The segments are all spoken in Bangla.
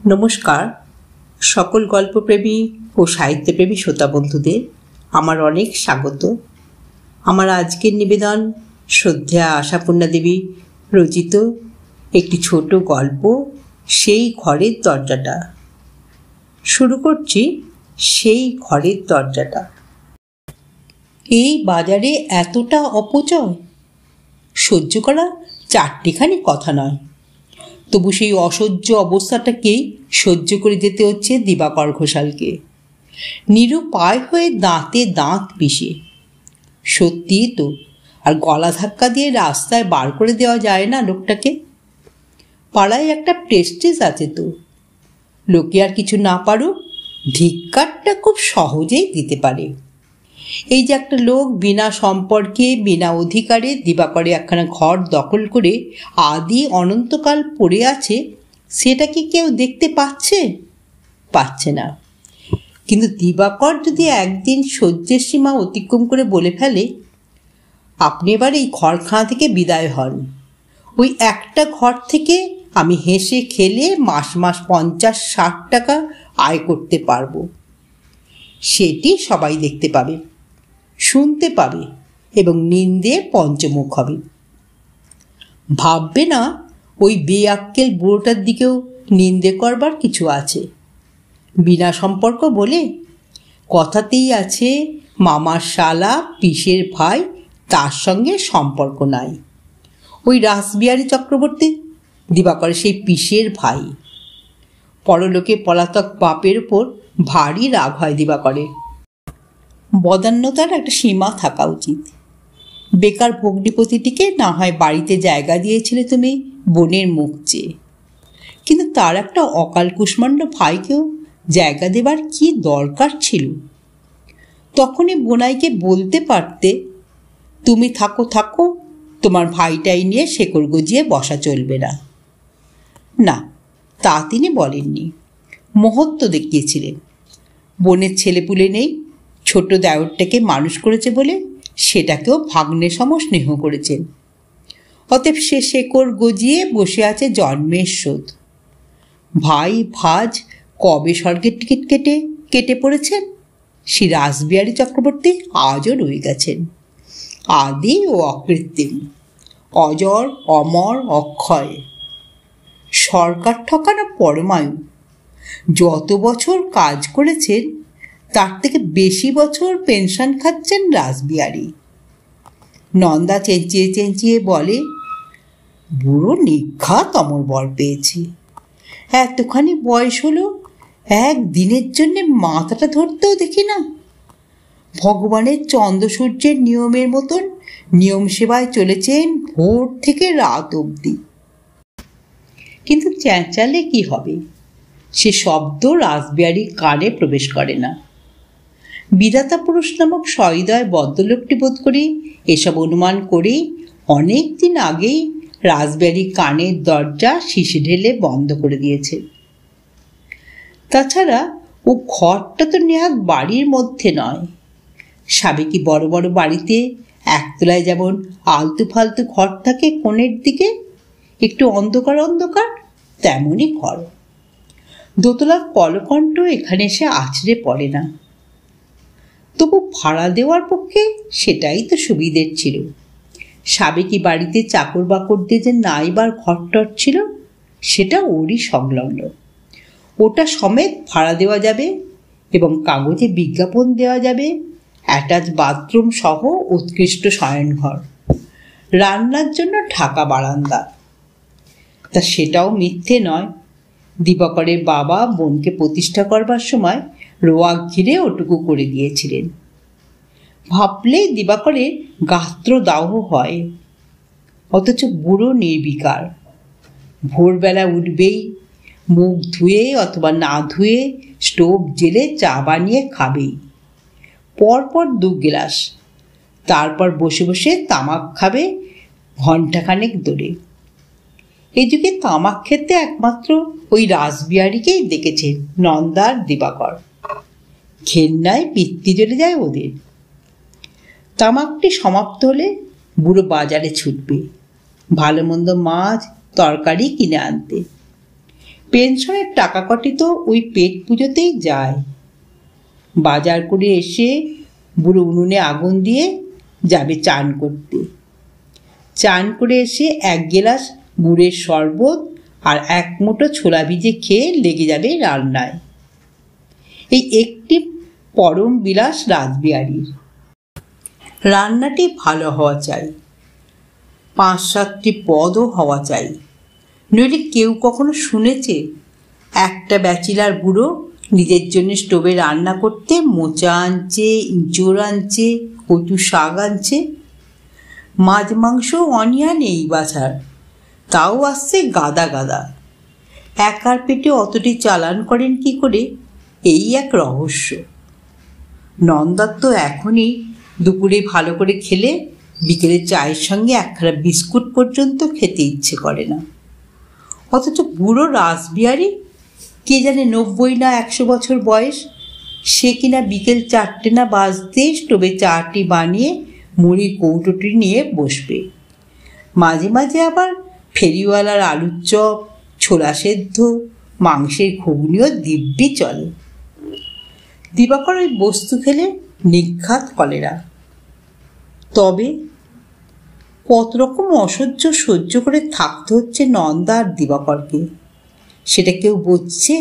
নমস্কার সকল গল্পপ্রেমী ও সাহিত্যপ্রেমী শ্রোতা বন্ধুদের আমার অনেক স্বাগত। আমার আজকের নিবেদন শ্রদ্ধেয়া আশাপূর্ণা দেবী রচিত একটি ছোট গল্প, সেই ঘরের দরজাটা। শুরু করছি সেই ঘরের দরজাটা। এই বাজারে এতটা অপচয় সহ্য করা চারটিখানি কথা নয়, তবু সেই অসহ্য অবস্থাটাকেই সহ্য করে যেতে হচ্ছে দিবাকর ঘোষালকে, নিরুপায় হয়ে দাঁতে দাঁত পিষে। সত্যিই তো, আর গলা ধাক্কা দিয়ে রাস্তায় বার করে দেওয়া যায় না লোকটাকে। পাড়ায় একটা প্রেস্টিজ আছে তো, লোকে আর কিছু না পারুক, ধিক্কারটা খুব সহজেই দিতে পারে। এই যে একটা লোক বিনা সম্পর্কে বিনা অধিকারে দিবাকরে একখানা ঘর দখল করে আদি অনন্তকাল পড়ে আছে, সেটা কি কেউ দেখতে পাচ্ছে না। কিন্তু দিবাকর যদি একদিন সহ্যের সীমা অতিক্রম করে বলে ফেলে, আপনি এবার এই ঘরখানা থেকে বিদায় হন, ওই একটা ঘর থেকে আমি হেসে খেলে মাস মাস 50-60 টাকা আয় করতে পারবো, সেটি সবাই দেখতে পাবে, শুনতে পাবে এবং নিন্দে পঞ্চমুখ হবে। ভাববে না ওই বেআক্কেল বুড়োটার দিকেও নিন্দে করবার কিছু আছে। বিনা সম্পর্ক বলে কথাতেই আছে মামার শালা পিসের ভাই, তার সঙ্গে সম্পর্ক নাই। ওই রাসবিহারী চক্রবর্তী দিবাকরের সেই পিসের ভাই। পরলোকে পলাতক বাপের ওপর ভারী রাগ হয় দিবাকরের। বদান্যতার একটা সীমা থাকা উচিত। বেকার ভগ্নিপতিটিকে না হয় বাড়িতে জায়গা দিয়েছিলে তুমি বোনের মুখ চেয়ে, কিন্তু তার একটা অকাল কুষ্মাণ্ড ভাইকেও জায়গা দেবার কি দরকার ছিল? তখনই বোনাইকে বলতে পারতে, তুমি থাকো, তোমার ভাইটাই নিয়ে শেকড় গজিয়ে বসা চলবে না। না, তা তিনি বলেননি। মহত্ব দেখিয়েছিলেন। বোনের ছেলেপুলে নেই, ছোট দেওরটাকে মানুষ করেছে বলে সেটাকেও ভাগ্নে সম স্নেহ করেছেন। অতএব সে শেকড় গজিয়ে বসে আছে জন্মের শোধ। ভাই ভাজ কবে স্বর্গের টিকিট কেটে পড়েছেন, শ্রী রাসবিহারী চক্রবর্তী আজও রয়ে গেছেন, আদি ও অকৃত্রিম, অজর অমর অক্ষয়। সরকার ঠকানো পরমায়ু। যত বছর কাজ করেছেন তার থেকে বেশি বছর পেনশন খাচ্ছেন রাসবিহারী। নন্দা চেঁচিয়ে বলে, বুড়ো নিঘাত অমর বর পেয়েছি। এতখানি বয়স হলো, একদিনের জন্যে মাথাটা ধরতেও দেখি না। ভগবানের চন্দ্র সূর্যের নিয়মের মতন নিয়ম সেবায় চলেছেন ভোর থেকে রাত অবধি। কিন্তু চেঁচালে কি হবে? সে শব্দ রাসবিহারীর কানে প্রবেশ করে না। বিধাতা পুরুষ নামক সহৃদয় বদ্ধলোকটি বোধ করি এসব অনুমান করেই অনেক দিন আগেই রাসবিহারীর কানের দরজা শিশি ঢেলে বন্ধ করে দিয়েছে। তাছাড়া ও ঘরটা তো নেহাত বাড়ির মধ্যে নয়। সাবেকি বড় বড় বাড়িতে একতলায় যেমন আলতু ফালতু ঘর থাকে কোণের দিকে, একটু অন্ধকার অন্ধকার, তেমনই ঘর। দোতলার কলকণ্ঠ এখানে এসে আছড়ে পড়ে না। তবু ভাড়া দেওয়ার পক্ষে সেটাই তো সুবিধের ছিল। সাবেকি বাড়িতে চাকর বাকরদের যে নাইবার ঘরটর ছিল, সেটা ওরই সংলগ্ন। ওটা সমেত ভাড়া দেওয়া যাবে এবং কাগজে বিজ্ঞাপন দেওয়া যাবে অ্যাটাচ বাথরুম সহ উৎকৃষ্ট শয়নঘর, রান্নার জন্য ঢাকা বারান্দা। তা সেটাও মিথ্যে নয়। দিবাকরের বাবা বোনকে প্রতিষ্ঠা করবার সময় রোয়াক ঘিরে ওটুকু করে দিয়েছিলেন। ভাবলেই দিবাকরের গাত্রদাহ হয়। অথচ বুড়ো নির্বিকার। ভোরবেলা উঠবেই, মুখ ধুয়ে অথবা না ধুয়ে স্টোভ জেলে চা বানিয়ে খাবেই, পরপর 2 গ্লাস। তারপর বসে বসে তামাক খাবে ঘণ্টাখানেক ধরে। এই যুগে তামাক খেতে একমাত্র ওই রাসবিহারীকেই দেখেছেন নন্দার দিবাকর। ঘেন্নায় পিত্তি জ্বলে যায় ওদের। তামাকটি সমাপ্ত হলে বুড়ো বাজারে ছুটবে ভালো মন্দ মাছ তরকারি কিনে আনতে। পেনশনের টাকা কটি তো ওই পেট পুজোতেই যায়। বাজার করে এসে বুড়ো উনুনে আগুন দিয়ে যাবে চান করতে। চান করে এসে এক গেলাস গুড়ের শরবত আর এক মুঠো ছোলা ভিজে খেয়ে লেগে যাবে রান্নায়। এই একটি পরম বিলাস রাসবিহারীর। রান্নাটি ভালো হওয়া চাই, 5-7টি পদও হওয়া চাই। নইলে কেউ কখনো শুনেছে একটা ব্যাচিলার বুড়ো নিজের জন্য স্টোভে রান্না করতে মোচা আনছে, ইঁচড় আনছে, কচু শাক আনছে? মাছ মাংস অনিয়া নেই বাছার, তাও আসছে গাদা গাদা। একার পেটে অতটি চালান করেন কি করে, এই এক রহস্য। নন্দার তো এখনই দুপুরে ভালো করে খেলে বিকেলে চায়ের সঙ্গে একখানা বিস্কুট পর্যন্ত খেতে ইচ্ছে করে না। অথচ বুড়ো রাসবিহারী, কে জানে 90 না 100 বছর বয়স, সে কিনা বিকেল 4টে না বাজতে স্টোভে চাটি বানিয়ে মুড়ির কৌটোটি নিয়ে বসবে। মাঝে মাঝে আবার ফেরিওয়ালার আলুর চপ, ছোলা সেদ্ধ, মাংসের ঘুগনিও দিব্যি চলে। দিবাকর ওই বস্তু খেলে নিঘাত কলেরা। তবে কত রকম অসহ্য সহ্য করে থাকতে হচ্ছে নন্দা আর দিবাকরকে, সেটা কেউ বুঝছে?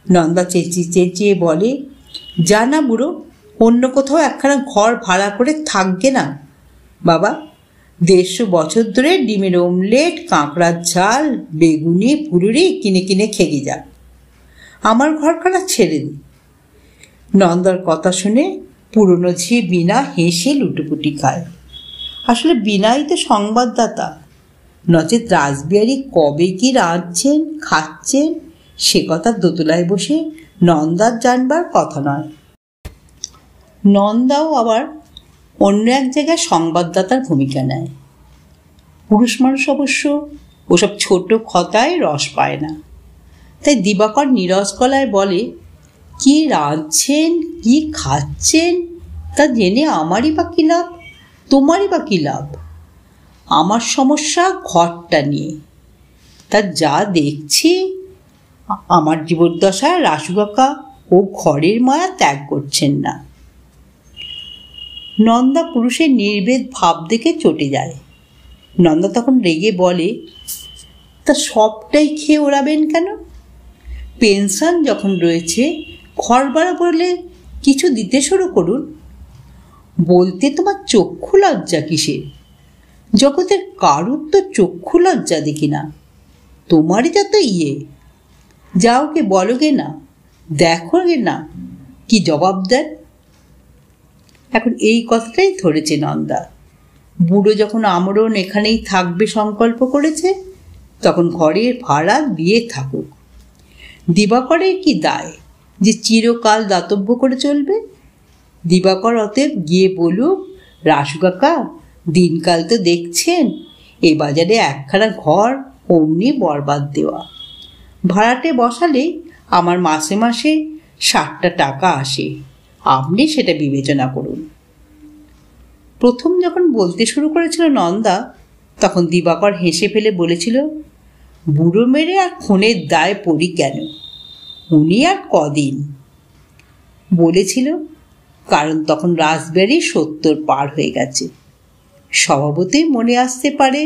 নন্দা চেঁচিয়ে চেঁচিয়ে বলে, যা না বুড়ো, অন্য কোথাও একখানা ঘর ভাড়া করে থাকবে না বাবা। 150 বছর ধরে ডিমের অমলেট, কাঁকড়ার ঝাল, বেগুনি, পুরুরি কিনে কিনে খেগে যা, আমার ঘরখানা ছেড়ে দে। নন্দার কথা শুনে পুরনো ঝি বিনা হেসে লুটোপুটি খায়। আসলে বিনাই তো সংবাদদাতা, নচেত রাসবিহারী কবে কি রাঁধছেন খাচ্ছেন সে কথা দোতলায় বসে নন্দার জানবার কথা নয়। নন্দাও আবার অন্য এক জায়গায় সংবাদদাতার ভূমিকা নেয়। পুরুষ মানুষ অবশ্য ওসব ছোট কথায় রস পায় না, তাই দিবাকর নীরস গলায় বলে, কি রাঁধছেন কি খাচ্ছেন তা জেনে আমারই বা কী লাভ, তোমারই বা কী লাভ? আমার সমস্যা ঘরটা নিয়ে। তা যা দেখছি আমার জীবদ্দশায় রাসু কাকা ও ঘরের মায়া ত্যাগ করছেন না। নন্দা পুরুষের নির্ভেদ ভাব দেখে চটে যায়। নন্দা তখন রেগে বলে, তা সবটাই খেয়ে ওড়াবেন কেন? পেনশন যখন রয়েছে ঘর ভাড়া বলে কিছু দিতে শুরু করুন। বলতে তোমার চক্ষু লজ্জা কিসের? জগতের কারুর তো চক্ষু লজ্জা দেখি না, তোমারই যত ইয়ে। যাও কে বলো গে না, দেখো গে না কি জবাব দেন। এখন এই কথাটাই ধরেছে নন্দা। বুড়ো যখন আমরণ এখানেই থাকবে সংকল্প করেছে, তখন ঘরের ভাড়া দিয়ে থাকুক। দিবাকরের কি দায় যে চিরকাল দাতব্য করে চলবে? দিবাকর অতএব গিয়ে বলুক, রাসু কাকা দিনকাল তো দেখছেন, এ বাজারে একখানা ঘর অমনি বরবাদ দেওয়া। ভাড়াটে বসালে আমার মাসে মাসে 60টা টাকা আসে, আপনি সেটা বিবেচনা করুন। প্রথম যখন বলতে শুরু করেছিল নন্দা, তখন দিবাকর হেসে ফেলে বলেছিল, বুড়ো মেরে আর খুনের দায় পড়ি কেন, উনি আর কদিন। বলেছিল কারণ তখন রাসবিহারী 70 পার হয়ে গেছে, স্বভাবতই মনে আসতে পারে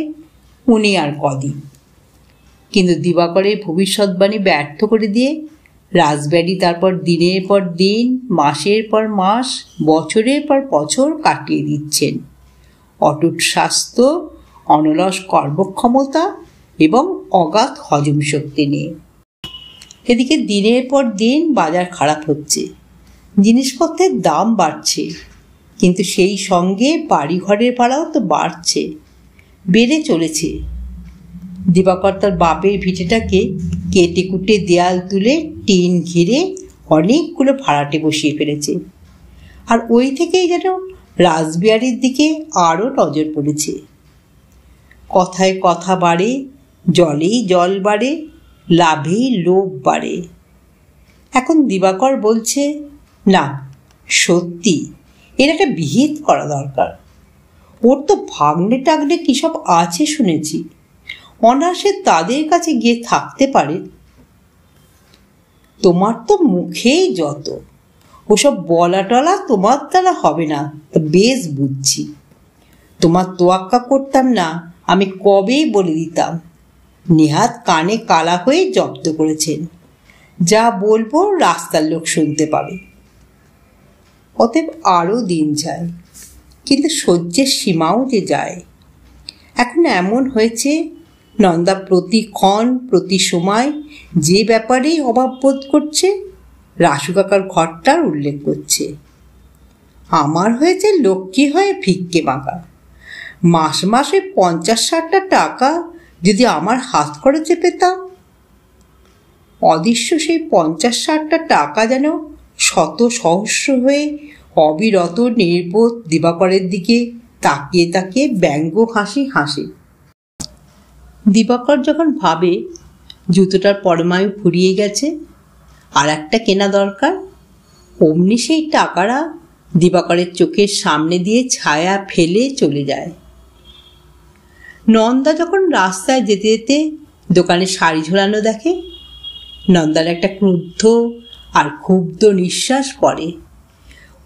উনি আর কদিন। কিন্তু দিবাকরের ভবিষ্যৎবাণী ব্যর্থ করে দিয়ে রাসবিহারী তারপর দিনের পর দিন, মাসের পর মাস, বছরের পর বছর কাটিয়ে দিচ্ছেন অটুট স্বাস্থ্য, অনলস কর্মক্ষমতা এবং অগাধ হজম শক্তি নিয়ে। এদিকে দিনের পর দিন বাজার খারাপ হচ্ছে, জিনিসপত্রের দাম বাড়ছে, কিন্তু সেই সঙ্গে বাড়িঘরের ভাড়াও তো বাড়ছে, বেড়ে চলেছে। দিবাকর তার বাপের ভিটেটাকে কেটে কুটে দেয়াল তুলে টিন ঘিরে অনেকগুলো ভাড়াটে বসিয়ে ফেলেছে। আর ওই থেকেই যেন রাসবিহারীর দিকে আরও নজর পড়েছে। কথায় কথা বাড়ে, জলেই জল বাড়ে, লাভেই লোভ বাড়ে। এখন দিবাকর বলছে, না সত্যি এর একটা বিহিত করা দরকার। ওর তো ভাগ্নে টাগ্নে কী সব আছে শুনেছি, অনায়াসে তাদের কাছে গিয়ে থাকতে পারে। তোমার তো মুখেই যত, ওসব বলা টলা তোমার দ্বারা হবে না, তা বেশ বুঝছি। তোমার তোয়াক্কা করতাম না, আমি কবেই বলে দিতাম। নেহাত কানে কালা হয়ে জব্দ করেছেন, যা বলবো রাস্তার লোক শুনতে পাবে। অতএব আরও দিন যায়, কিন্তু সহ্যের সীমাও যে যায়। এখন এমন হয়েছে, নন্দা প্রতিক্ষণ প্রতি সময় যে ব্যাপারেই অভাব বোধ করছে রাসু কাকার ঘরটার উল্লেখ করছে। আমার হয়েছে লক্ষ্মী হয়ে ভিক্ষে মাগা। মাসে 50-60টা টাকা যদি আমার হাত খরচে পেতাম। অদৃশ্য সেই 50-60টা টাকা যেন শত সহস্র হয়ে অবিরত নির্বোধ দিবাকরের দিকে তাকিয়ে তাকিয়ে ব্যঙ্গ হাসি হাসে। দিবাকর যখন ভাবে জুতোটার পরমায়ু ফুরিয়ে গেছে, আর একটা কেনা দরকার, অমনি সেই টাকাটা দিবাকরের চোখের সামনে দিয়ে ছায়া ফেলে চলে যায়। নন্দা যখন রাস্তায় যেতে যেতে দোকানে শাড়ি ঝোলানো দেখে, নন্দার একটা ক্রুদ্ধ আর ক্ষুব্ধ নিঃশ্বাস পড়ে।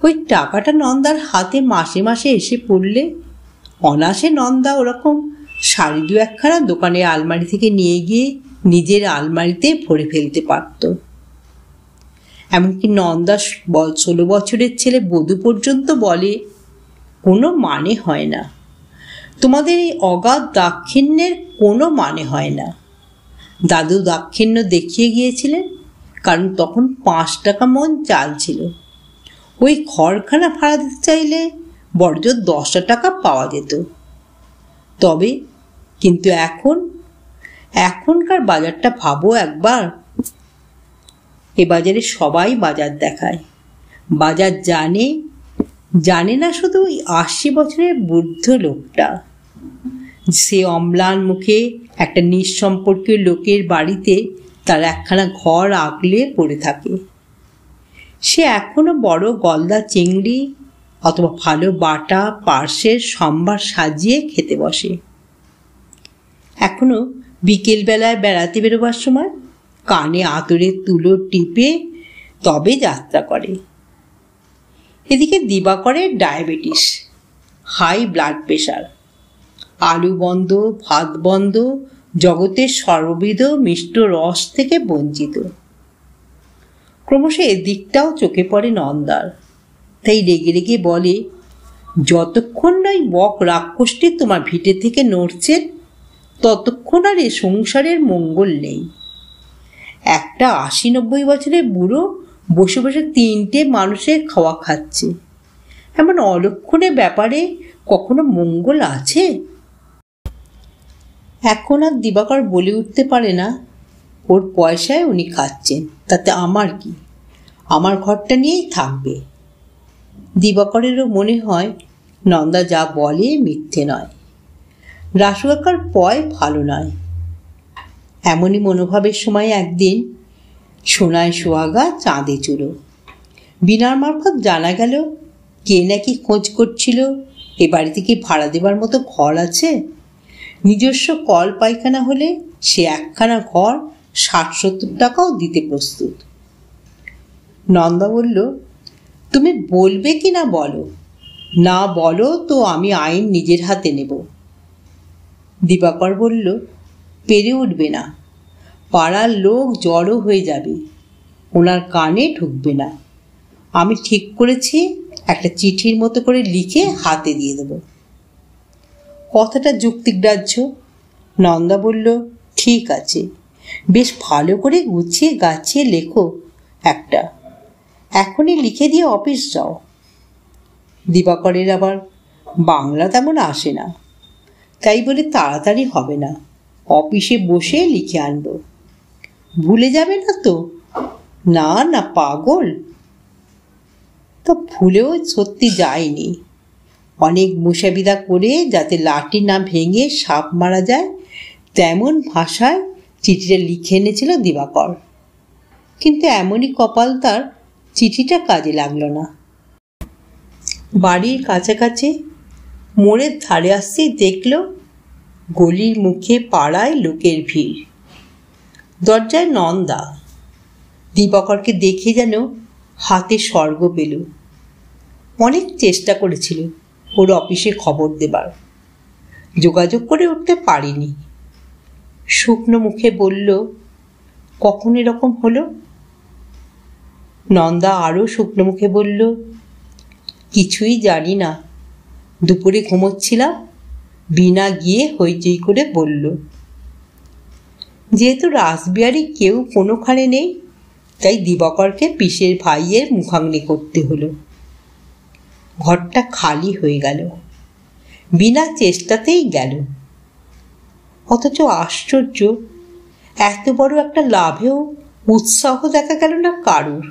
ওই টাকাটা নন্দার হাতে মাসে মাসে এসে পড়লে অনায়াসে নন্দা ওরকম শাড়ি 2-1খানা দোকানের আলমারি থেকে নিয়ে গিয়ে নিজের আলমারিতে ভরে ফেলতে পারত। এমনকি নন্দা 16 বছরের ছেলে বধূ পর্যন্ত বলে, কোনো মানে হয় না, তোমাদের এই অগাধ দাক্ষিণ্যের কোনো মানে হয় না। দাদু দাক্ষিণ্য দেখিয়ে গিয়েছিলেন, কারণ তখন 5 টাকা মণ চাল ছিল। ওই ঘরখানা ভাড়া দিতে চাইলে বড়জোর 10 টাকা পাওয়া যেত। তবে কিন্তু এখনকার বাজারটা ভাবো একবার। এ বাজারে সবাই বাজার দেখায়, বাজার জানে না শুধু ওই 80 বছরের বৃদ্ধ লোকটা। সে অম্লান মুখে একটা নিঃসম্পর্কীয় লোকের বাড়িতে তার একখানা ঘর আগলে পড়ে থাকে। সে এখনো বড় গলদা চিংড়ি অথবা ভালো বাটা পার্শ্বের সম্ভার সাজিয়ে খেতে বসে। এখনো বিকেলবেলায় বেড়াতে বেরোবার সময় কানে আতরের তুলো টিপে তবে যাত্রা করে। এদিকে দিবাকরের ডায়াবেটিস, হাই ব্লাড প্রেশার, আলু বন্ধ, ভাত বন্ধ, জগতের সর্ববিধ মিষ্ট রস থেকে বঞ্চিত। ক্রমশ এদিকটাও চোখে পড়ে নন্দার। তাই রেগে রেগে বলে, যতক্ষণ নয় বক রাক্ষসটি তোমার ভিটে থেকে নড়ছেন ততক্ষণ আর এ সংসারের মঙ্গল নেই। একটা 80-90 বছরের বুড়ো বসে বসে 3টে মানুষের খাওয়া খাচ্ছে, এমন অলক্ষণের ব্যাপারে কখনো মঙ্গল আছে? এখন আর দিবাকর বলে উঠতে পারে না, ওর পয়সায় উনি খাচ্ছেন, তাতে আমার কি, আমার ঘরটা নিয়েই থাকবে। দিবাকরেরও মনে হয় নন্দা যা বলে মিথ্যে নয়, রাসু কাকার পয় ভালো নয়। এমনই মনোভাবের সময় একদিন সোনায় সোহাগা চাঁদে চুলো বিনার মারফত জানা গেল কে নাকি খোঁজ করছিল এ বাড়িতে কি ভাড়া দেবার মতো ঘর আছে। নিজস্ব কল পায়খানা হলে সে একখানা ঘর 60-70 টাকাও দিতে প্রস্তুত। নন্দা বলল, তুমি বলবে কি না বলো, না বলো তো আমি আইন নিজের হাতে নেব। দিবাকর বলল, পেরে উঠবে না, পাড়ার লোক জড়ো হয়ে যাবে, ওনার কানে ঢুকবে না। আমি ঠিক করেছি একটা চিঠির মতো করে লিখে হাতে দিয়ে দেব। কথাটা যুক্তিগ্রাহ্য। নন্দা বলল, ঠিক আছে, বেশ ভালো করে গুছিয়ে গাছিয়ে লেখো একটা, এখনই লিখে দিয়ে অফিস যাও। দিবাকরের আবার বাংলা তেমন আসে না, তাই বলে তাড়াতাড়ি হবে না, অফিসে বসে লিখে আনবো। ভুলে যাবে না তো? না না পাগল। তো ভুলেও সত্যি যায়নি। অনেক মুসাবিদা করে যাতে লাঠি না ভেঙে সাপ মারা যায় তেমন ভাষায় চিঠিটা লিখে এনেছিল দিবাকর। কিন্তু এমনই কপাল তার, চিঠিটা কাজে লাগলো না। বাড়ির কাছাকাছি মোড়ের ধারে আসতেই দেখল গলির মুখে পাড়ায় লোকের ভিড়। দরজায় নন্দা। দিবাকরকে দেখে যেন হাতে স্বর্গ পেল। অনেক চেষ্টা করেছিল ওর অফিসে খবর দেবার, যোগাযোগ করে উঠতে পারিনি। শুকনো মুখে বলল, কখন এরকম হলো? নন্দা আরও শুকনো মুখে বলল, কিছুই জানি না, দুপুরে ঘুমোচ্ছিলাম, বিনা গিয়ে হইচই করে বলল। যেহেতু রাসবিহারী কেউ কোনোখানে নেই, তাই দিবাকরকে পিসের ভাইয়ের মুখাগ্নি করতে হলো। ঘরটা খালি হয়ে গেল, বিনা চেষ্টাতেই গেল। অথচ আশ্চর্য, এত বড় একটা লাভেও উৎসাহ দেখা গেল না কারুর,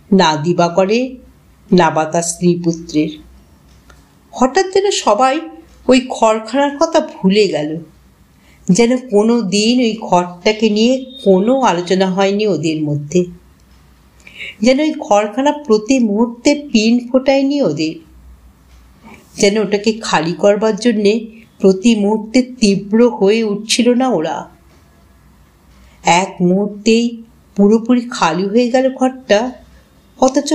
না দিবাকরে না বা তার স্ত্রী পুত্রের। হঠাৎ যেন সবাই ওই ঘরখানার কথা ভুলে গেল, যেন কোনো দিন ওই ঘরটাকে নিয়ে কোনো আলোচনা হয়নি ওদের মধ্যে, যেন ওই ঘরখানা প্রতি মুহূর্তে পিন ফোটায়নি ওদের, যেন ওটাকে খালি করবার জন্যে প্রতি মুহূর্তে তীব্র হয়ে উঠছিল না ওরা। এক মুহূর্তেই পুরোপুরি খালি হয়ে গেল ঘরটা, অথচ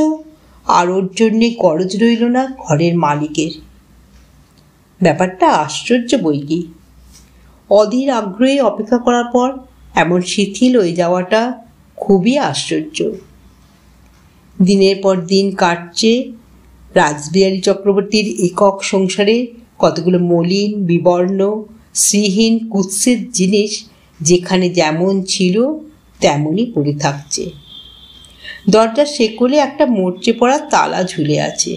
আর ওর জন্যে গরজ রইল না ঘরের মালিকের। ব্যাপারটা আশ্চর্য বই কি। অধীর আগ্রহে অপেক্ষা করার পর এমন শিথিল হয়ে যাওয়াটা খুবই আশ্চর্য। দিনের পর দিন কাটছে। রাসবিহারী চক্রবর্তীর একক সংসারে কতগুলো মলিন, বিবর্ণ, শ্রীহীন, কুৎসিত জিনিস যেখানে যেমন ছিল তেমনই পড়ে থাকছে। দরজার শেকলে একটা মরচে পড়া তালা ঝুলে আছে।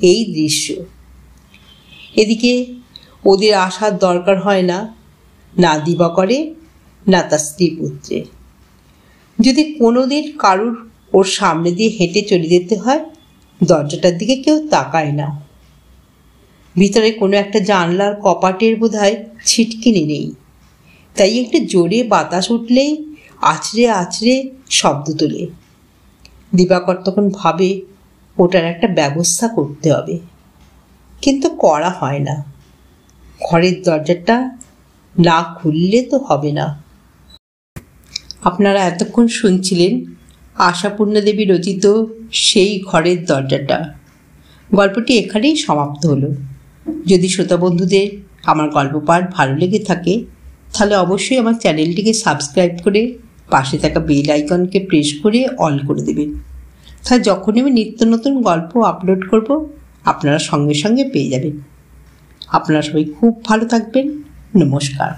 এই দৃশ্য। এদিকে ওদের আসার দরকার হয় না, না দিবাকরে না তার স্ত্রী পুত্রে। যদি কোনোদিন কারুর ওর সামনে দিয়ে হেঁটে চলে যেতে হয়, দরজাটার দিকে কেউ তাকায় না। ভিতরে কোনো একটা জানলার কপাটের বোধহয় ছিটকিনি নেই, তাই একটু জোরে বাতাস উঠলেই আছড়ে আছড়ে শব্দ তোলে। দিবাকর তখন ভাবে ওটার একটা ব্যবস্থা করতে হবে, কিন্তু করা হয় না। ঘরের দরজাটা না খুললে তো হবে না। আপনারা এতক্ষণ শুনছিলেন আশাপূর্ণা দেবী রচিত সেই ঘরের দরজাটা। গল্পটি এখানেই সমাপ্ত হলো। যদি শ্রোতা বন্ধুদের আমার গল্প পাঠ ভালো লেগে থাকে, তাহলে অবশ্যই আমার চ্যানেলটিকে সাবস্ক্রাইব করে পাশে থাকা বেল আইকনকে প্রেস করে অল করে দেবেন। তাহলে যখনই আমি নিত্য নতুন গল্প আপলোড করব, আপনারা সঙ্গে সঙ্গে পেয়ে যাবেন। আপনারা সবাই খুব ভালো থাকবেন। নমস্কার।